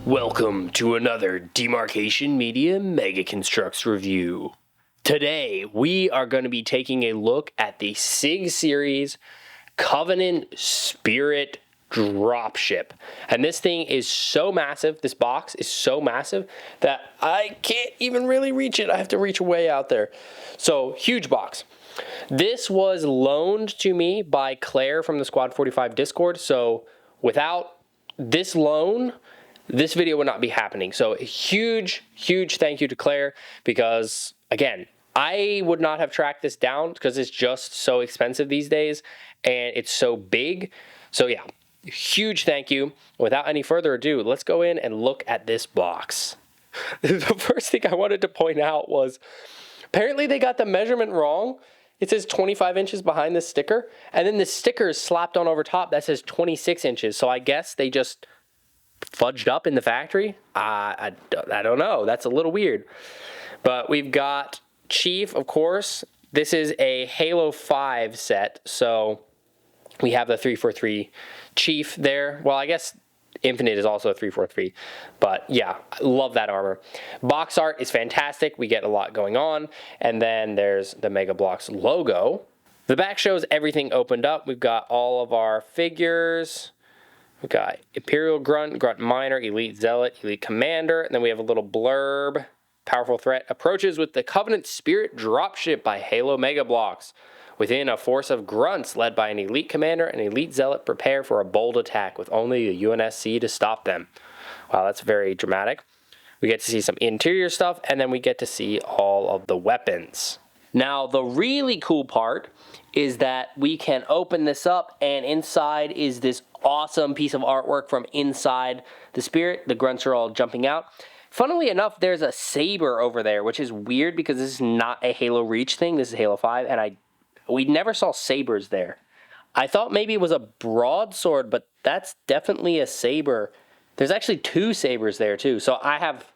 Welcome to another Demarcation Media Mega Construx review. Today, we are going to be taking a look at the Sig Series Covenant Spirit Dropship. And this thing is so massive, this box is so massive, that I can't even really reach it. I have to reach way out there. So, huge box. This was loaned to me by Claire from the Squad 45 Discord, so without this loan, this video would not be happening. So a huge thank you to Claire, because again, I would not have tracked this down because it's just so expensive these days and it's so big. So yeah, huge thank you. Without any further ado, let's go in and look at this box. The first thing I wanted to point out was apparently they got the measurement wrong. It says 25 inches behind the sticker, and then the sticker is slapped on over top that says 26 inches. So I guess they just fudged up in the factory. I don't know. That's a little weird. But we've got Chief, of course. This is a Halo 5 set, so we have the 343 Chief there. Well, I guess Infinite is also a 343, but yeah, I love that armor. Box art is fantastic. We get a lot going on, and then there's the Mega Bloks logo. The back shows everything opened up. We've got all of our figures. We've got Imperial Grunt, Grunt Minor, Elite Zealot, Elite Commander, and then we have a little blurb. Powerful threat approaches with the Covenant Spirit Dropship by Halo Mega Bloks. Within a force of grunts led by an Elite Commander and Elite Zealot prepare for a bold attack with only a UNSC to stop them. Wow, that's very dramatic. We get to see some interior stuff, and then we get to see all of the weapons. Now, the really cool part is that we can open this up, and inside is this awesome piece of artwork from inside the Spirit. The grunts are all jumping out. Funnily enough, there's a saber over there, which is weird because this is not a Halo Reach thing. This is Halo 5, and we never saw sabers there. I thought maybe it was a broadsword, but that's definitely a saber. There's actually two sabers there too, so I have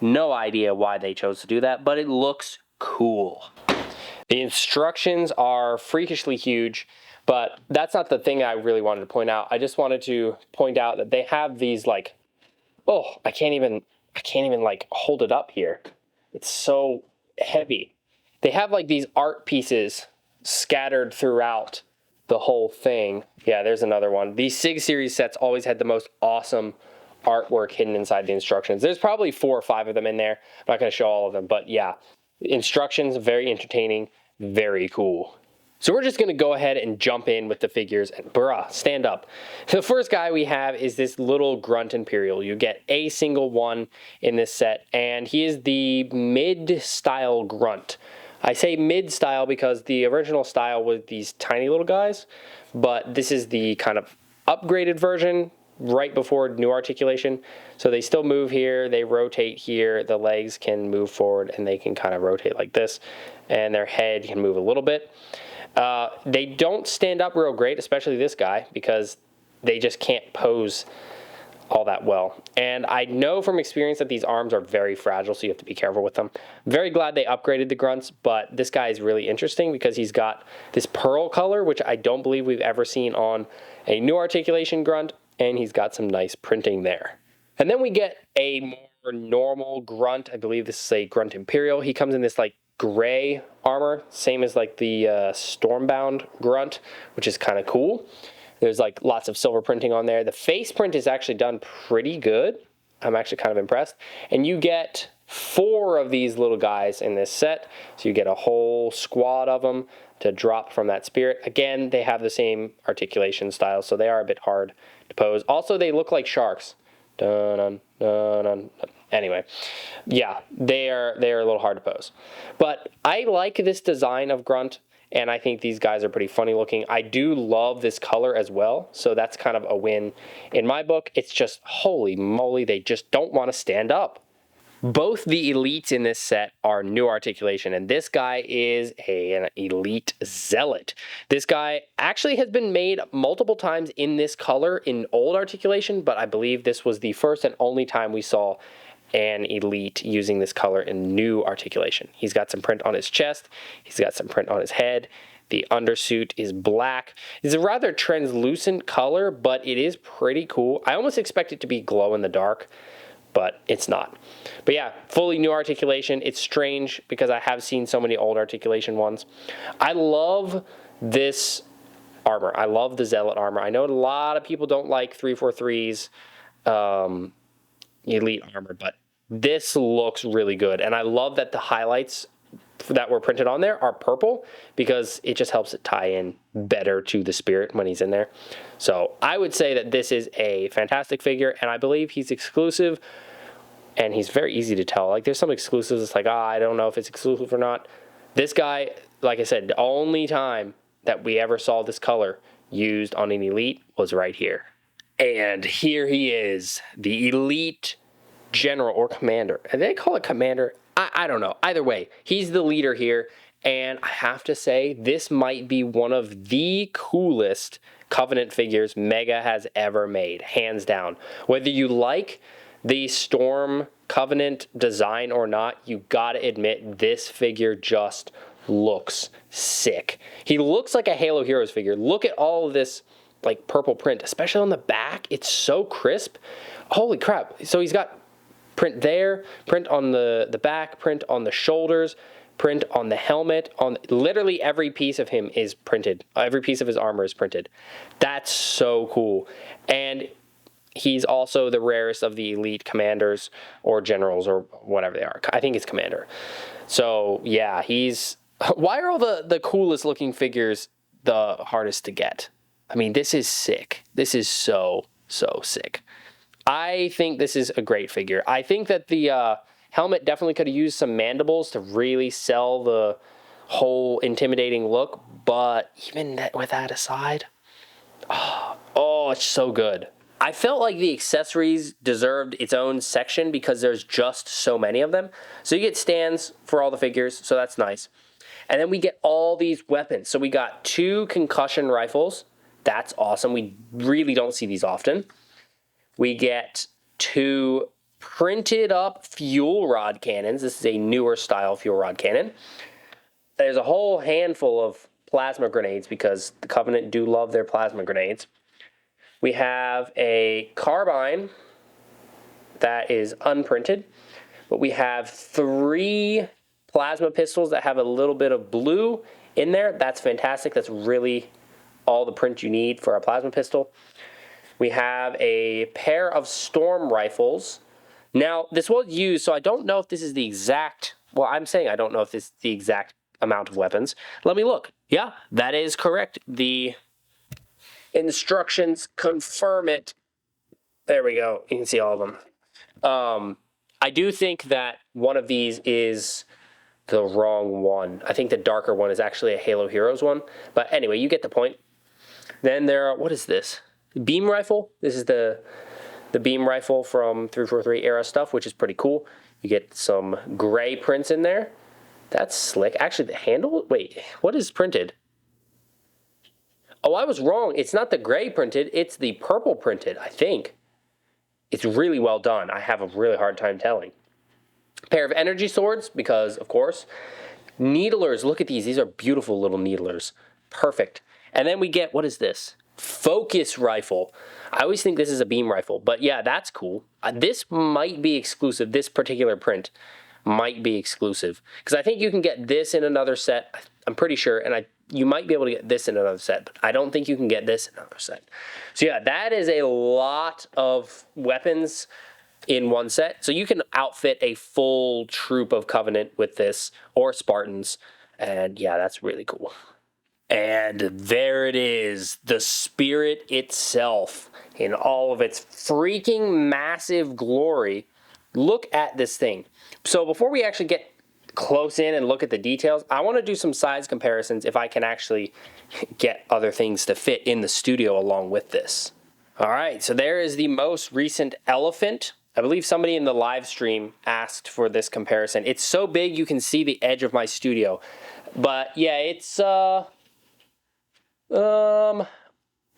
no idea why they chose to do that, but it looks cool. The instructions are freakishly huge, but that's not the thing I really wanted to point out. I just wanted to point out that they have these like, oh, I can't even like hold it up here. It's so heavy. They have like these art pieces scattered throughout the whole thing. Yeah, there's another one. These Sig Series sets always had the most awesome artwork hidden inside the instructions. There's probably 4 or 5 of them in there. I'm not going to show all of them, but yeah, instructions, very entertaining, very cool. So we're just going to go ahead and jump in with the figures, and bruh, stand up. The first guy we have is this little Grunt Imperial. You get a single one in this set, and he is the mid-style Grunt. I say mid-style because the original style was these tiny little guys, but this is the kind of upgraded version right before new articulation. So they still move here, they rotate here, the legs can move forward, and they can kind of rotate like this, and their head can move a little bit. They don't stand up real great, especially this guy, because they just can't pose all that well. And I know from experience that these arms are very fragile, so you have to be careful with them. I'm very glad they upgraded the grunts, but this guy is really interesting because he's got this pearl color, which I don't believe we've ever seen on a new articulation grunt, and he's got some nice printing there. And then we get a more normal grunt. I believe this is a Grunt Imperial. He comes in this like gray armor, same as like the Stormbound grunt, which is kind of cool. There's like lots of silver printing on there. The face print is actually done pretty good. I'm actually kind of impressed. And you get 4 of these little guys in this set. So you get a whole squad of them to drop from that Spirit. Again, they have the same articulation style, so they are a bit hard to pose. Also, they look like sharks. Dun, dun, dun, dun. Anyway, yeah, they are a little hard to pose. But I like this design of Grunt, and I think these guys are pretty funny looking. I do love this color as well, so that's kind of a win in my book. It's just, holy moly, they just don't want to stand up. Both the elites in this set are new articulation, and this guy is an Elite Zealot. This guy actually has been made multiple times in this color in old articulation, but I believe this was the first and only time we saw an Elite using this color in new articulation. He's got some print on his chest, he's got some print on his head, The undersuit is black. It's a rather translucent color, but it is pretty cool. I almost expect it to be glow in the dark, but it's not. But yeah, fully new articulation. It's strange because I have seen so many old articulation ones. I love this armor. I love the Zealot armor. I know a lot of people don't like 343's elite armor, but this looks really good. And I love that the highlights that were printed on there are purple because it just helps it tie in better to the spirit when he's in there. So I would say that this is a fantastic figure, and I believe he's exclusive, and he's very easy to tell. Like, there's some exclusives, it's like, I don't know if it's exclusive or not. This guy, like I said, the only time that we ever saw this color used on an elite was right here. And here he is, the elite general or commander. And they call it commander. I don't know. Either way, he's the leader here. And I have to say, this might be one of the coolest Covenant figures Mega has ever made, hands down. Whether you like the Storm Covenant design or not, you gotta admit this figure just looks sick. He looks like a Halo Heroes figure. Look at all of this like purple print, especially on the back. It's so crisp. Holy crap. So he's got print there, print on the back, print on the shoulders, print on the helmet, on literally every piece of him is printed. Every piece of his armor is printed. That's so cool. And he's also the rarest of the elite commanders or generals or whatever they are. I think it's commander. So yeah, he's... Why are all the coolest looking figures the hardest to get? I mean, this is sick. This is so sick. I think this is a great figure. I think that the helmet definitely could have used some mandibles to really sell the whole intimidating look, but even with that aside, oh, it's so good. I felt like the accessories deserved its own section because there's just so many of them. So you get stands for all the figures, so that's nice. And then we get all these weapons. So we got 2 concussion rifles. That's awesome. We really don't see these often. We get 2 printed up fuel rod cannons. This is a newer style fuel rod cannon. There's a whole handful of plasma grenades because the Covenant do love their plasma grenades. We have a carbine that is unprinted, but we have 3 plasma pistols that have a little bit of blue in there. That's fantastic. That's really all the print you need for a plasma pistol. We have a pair of storm rifles. Now, this was used, so I don't know if this is the exact... Well, I'm saying I don't know if this is the exact amount of weapons. Let me look. Yeah, that is correct. The instructions confirm it. There we go. You can see all of them. I do think that one of these is the wrong one. I think the darker one is actually a Halo Heroes one. But anyway, you get the point. Then there are... What is this? Beam rifle. This is the beam rifle from 343 era stuff, which is pretty cool. You get some gray prints in there. That's slick. Actually, the handle... Wait, what is printed? Oh, I was wrong. It's not the gray printed. It's the purple printed, I think. It's really well done. I have a really hard time telling. Pair of energy swords, because, of course. Needlers. Look at these. These are beautiful little needlers. Perfect. And then we get... What is this? Focus rifle. I always think this is a beam rifle, but yeah, that's cool. This might be exclusive. This particular print might be exclusive because I think you can get this in another set. I'm pretty sure, and you might be able to get this in another set, but I don't think you can get this in another set. So yeah, that is a lot of weapons in one set. So you can outfit a full troop of Covenant with this, or Spartans, and yeah, that's really cool. And there it is, the Spirit itself in all of its freaking massive glory. Look at this thing. So before we actually get close in and look at the details, I want to do some size comparisons if I can actually get other things to fit in the studio along with this. All right, so there is the most recent elephant. I believe somebody in the live stream asked for this comparison. It's so big you can see the edge of my studio. But yeah, it's...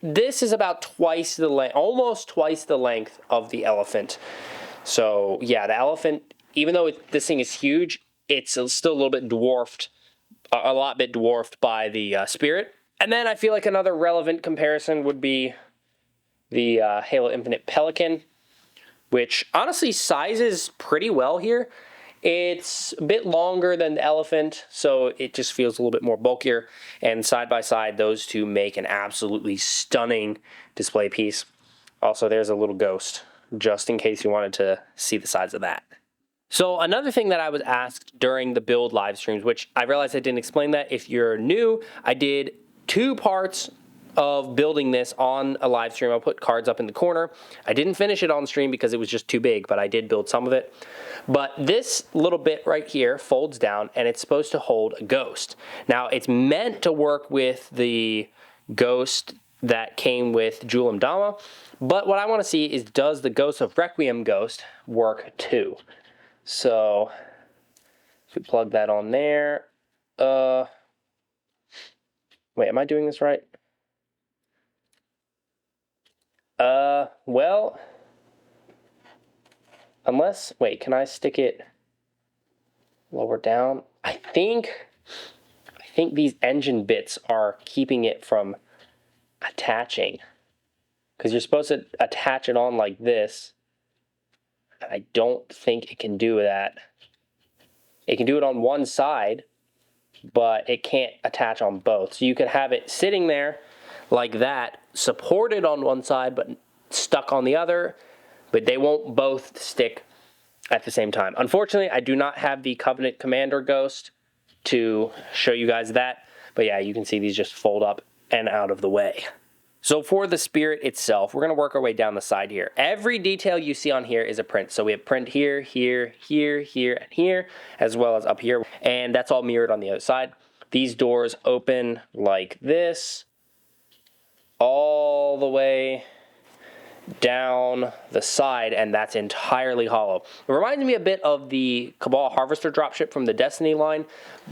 this is about twice the length, almost twice the length of the elephant. So yeah, the elephant, even though this thing is huge, it's still a little bit dwarfed a lot bit dwarfed by the Spirit. And then I feel like another relevant comparison would be the Halo Infinite Pelican, which honestly sizes pretty well here. It's a bit longer than the Elephant, so it just feels a little bit more bulkier. And side by side, those two make an absolutely stunning display piece. Also, there's a little ghost, just in case you wanted to see the size of that. So another thing that I was asked during the build live streams, which I realized I didn't explain that. If you're new, I did 2 parts of building this on a live stream. I'll put cards up in the corner. I didn't finish it on stream because it was just too big, but I did build some of it. But this little bit right here folds down, and it's supposed to hold a ghost. Now, it's meant to work with the ghost that came with Julim Dama, but what I want to see is, does the Ghost of Requiem ghost work too? So, if we plug that on there, wait, am I doing this right? Well, unless, wait, can I stick it lower down? I think these engine bits are keeping it from attaching, because you're supposed to attach it on like this. I don't think it can do that. It can do it on one side, but it can't attach on both. So you could have it sitting there like that, supported on one side, but stuck on the other, but they won't both stick at the same time. Unfortunately, I do not have the Covenant Commander Ghost to show you guys that, but yeah, you can see these just fold up and out of the way. So for the Spirit itself, we're going to work our way down the side here. Every detail you see on here is a print. So we have print here, here, here, here, and here, as well as up here. And that's all mirrored on the other side. These doors open like this, all the way down the side, and that's entirely hollow. It reminds me a bit of the Cabal Harvester dropship from the Destiny line,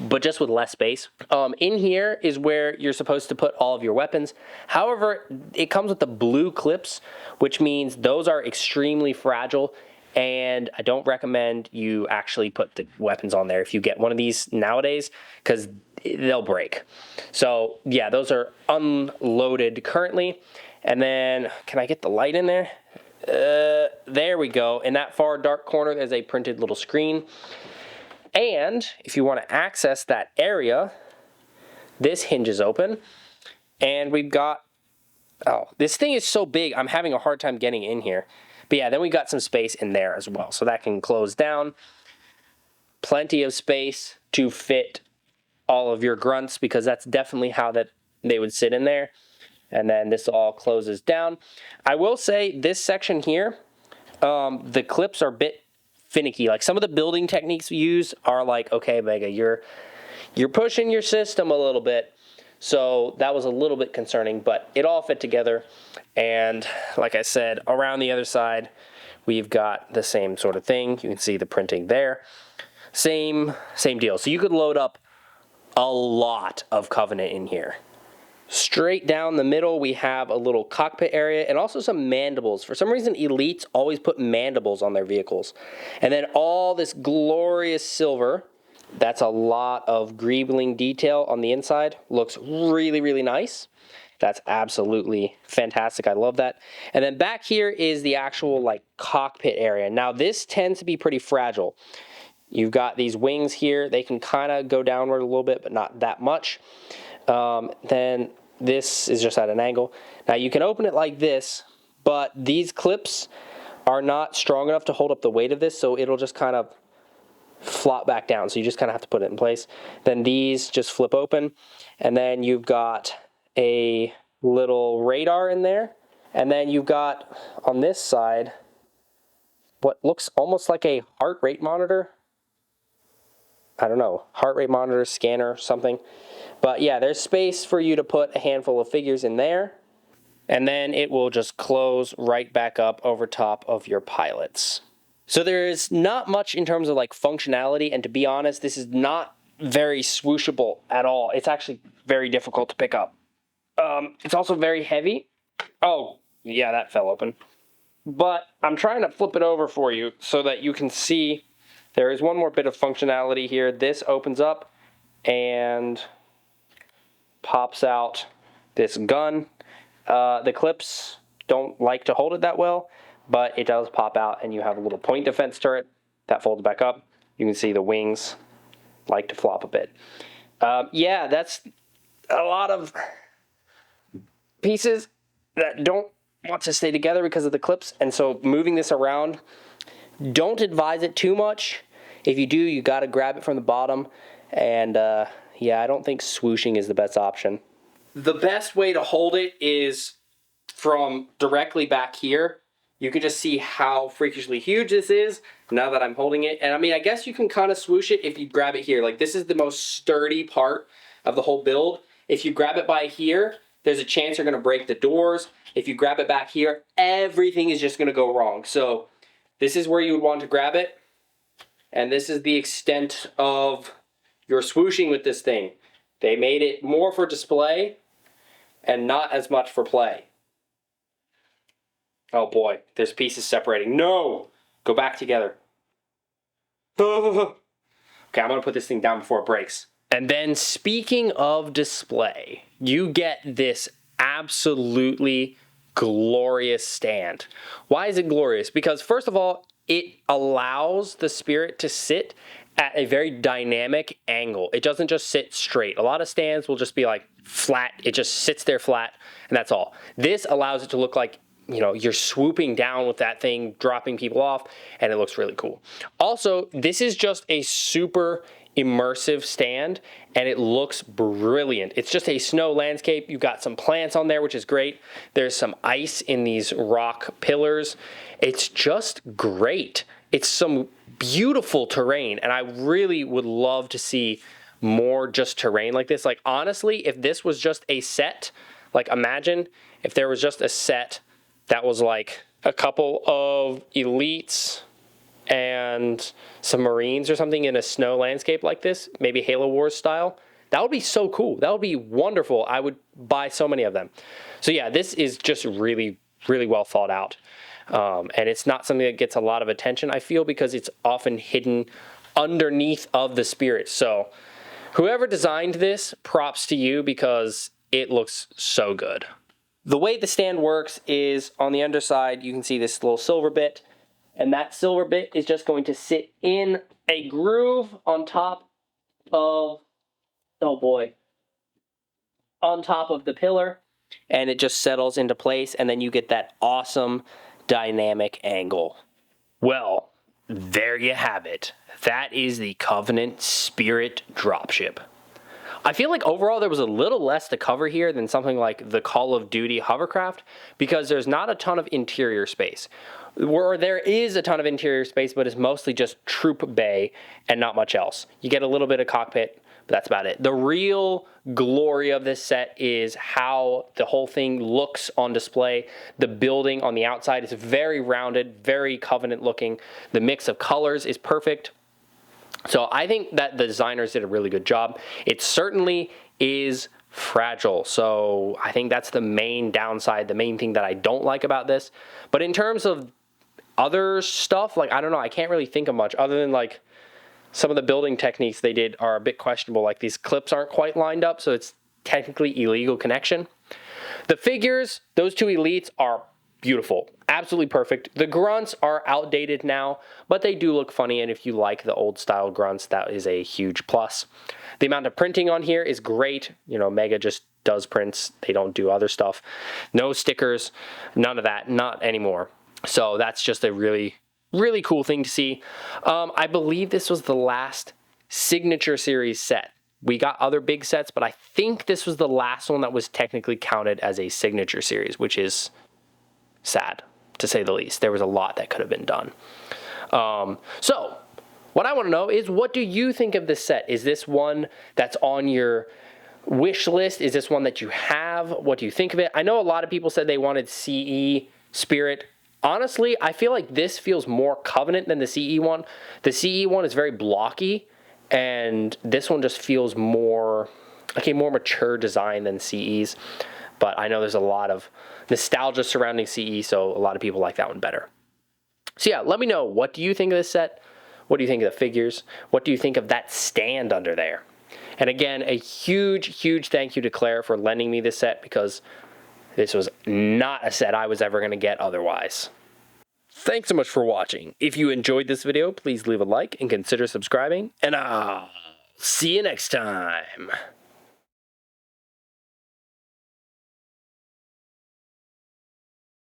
but just with less space. In here is where you're supposed to put all of your weapons. However, it comes with the blue clips, which means those are extremely fragile, and I don't recommend you actually put the weapons on there if you get one of these nowadays, because they'll break. So yeah, those are unloaded currently. And then, can I get the light in there? There we go. In that far dark corner, there's a printed little screen. And if you want to access that area, this hinges open. And we've got, oh, this thing is so big, I'm having a hard time getting in here. But yeah, then we got some space in there as well. So that can close down. Plenty of space to fit all of your grunts, because that's definitely how that they would sit in there. And then this all closes down. I will say this section here, the clips are a bit finicky. Like some of the building techniques we use are like, okay, Mega, you're pushing your system a little bit. So that was a little bit concerning, but it all fit together. And like I said, around the other side, we've got the same sort of thing. You can see the printing there. Same deal. So you could load up a lot of Covenant in here. Straight down the middle, we have a little cockpit area and also some mandibles. For some reason, elites always put mandibles on their vehicles. And then all this glorious silver. That's a lot of Greebling detail on the inside. Looks really, really nice. That's absolutely fantastic. I love that. And then back here is the actual like cockpit area. Now this tends to be pretty fragile. You've got these wings here. They can kind of go downward a little bit, but not that much. Then this is just at an angle. Now you can open it like this, but these clips are not strong enough to hold up the weight of this, so it'll just kind of flop back down. So you just kind of have to put it in place. Then these just flip open, and then you've got a little radar in there. And then you've got on this side what looks almost like a heart rate monitor. I don't know, heart rate monitor, scanner, something. But yeah, there's space for you to put a handful of figures in there. And then it will just close right back up over top of your pilots. So there's not much in terms of like functionality. And to be honest, this is not very swooshable at all. It's actually very difficult to pick up. It's also very heavy. Oh, yeah, that fell open. But I'm trying to flip it over for you so that you can see there is one more bit of functionality here. This opens up, and pops out this gun. The clips don't like to hold it that well, but it does pop out, and you have a little point defense turret that folds back up. You can see the wings like to flop a bit. Yeah, that's a lot of pieces that don't want to stay together because of the clips, and so moving this around, don't advise it too much. If you do, you got to grab it from the bottom, and yeah, I don't think swooshing is the best option. The best way to hold it is from directly back here. You can just see how freakishly huge this is now that I'm holding it. And I mean, I guess you can kind of swoosh it if you grab it here. Like, this is the most sturdy part of the whole build. If you grab it by here, there's a chance you're going to break the doors. If you grab it back here, everything is just going to go wrong. So this is where you would want to grab it. And this is the extent of your swooshing with this thing. They made it more for display and not as much for play. Oh boy, there's pieces separating. No! Go back together. Okay, I'm gonna put this thing down before it breaks. And then, speaking of display, you get this absolutely glorious stand. Why is it glorious? Because first of all, it allows the Spirit to sit at a very dynamic angle. It doesn't just sit straight. A lot of stands will just be like flat. It just sits there flat, and that's all. This allows it to look like, you know, you're swooping down with that thing, dropping people off, and it looks really cool. Also, this is just a super immersive stand, and it looks brilliant. It's just a snow landscape. You've got some plants on there, which is great. There's some ice in these rock pillars. It's just great. It's some beautiful terrain, and I really would love to see more just terrain like this. Like, honestly, if this was just a set, like, imagine if there was just a set that was like a couple of elites and some Marines or something in a snow landscape like this, maybe Halo Wars style, that would be so cool. That would be wonderful. I would buy so many of them. So yeah, this is just really, really well thought out. And it's not something that gets a lot of attention, I feel, because it's often hidden underneath of the Spirit. So whoever designed this, props to you, because it looks so good. The way the stand works is on the underside, you can see this little silver bit, and that silver bit is just going to sit in a groove on top of, oh boy, on top of the pillar, and it just settles into place, and then you get that awesome dynamic angle. Well, there you have it. That is the Covenant Spirit Dropship. I feel like overall there was a little less to cover here than something like the Call of Duty hovercraft, because there's not a ton of interior space. Where there is a ton of interior space, but it's mostly just troop bay and not much else. You get a little bit of cockpit, but that's about it. The real glory of this set is how the whole thing looks on display. The building on the outside is very rounded, very Covenant looking. The mix of colors is perfect. So I think that the designers did a really good job. It certainly is fragile. So I think that's the main downside, the main thing that I don't like about this. But in terms of other stuff, like, I don't know, I can't really think of much other than like some of the building techniques they did are a bit questionable. Like, these clips aren't quite lined up, so it's technically illegal connection. The figures, those two elites are beautiful, absolutely perfect. The grunts are outdated now, but they do look funny, and if you like the old style grunts, that is a huge plus. The amount of printing on here is great. You know, Mega just does prints. They don't do other stuff. No stickers, none of that, not anymore. So that's just a really, really cool thing to see. I believe this was the last Signature Series set. We got other big sets, but I think this was the last one that was technically counted as a Signature Series, which is sad, to say the least. There was a lot that could have been done. So what I want to know is, what do you think of this set? Is this one that's on your wish list? Is this one that you have? What do you think of it? I know a lot of people said they wanted CE Spirit. Honestly, I feel like this feels more Covenant than the CE one. The CE one is very blocky, and this one just feels more like a more mature design than CE's. But I know there's a lot of nostalgia surrounding CE, so a lot of people like that one better. So yeah, let me know, what do you think of this set? What do you think of the figures? What do you think of that stand under there? And again, a huge thank you to Claire for lending me this set, because this was not a set I was ever going to get otherwise. Thanks so much for watching. If you enjoyed this video, please leave a like and consider subscribing, and I'll see you next time.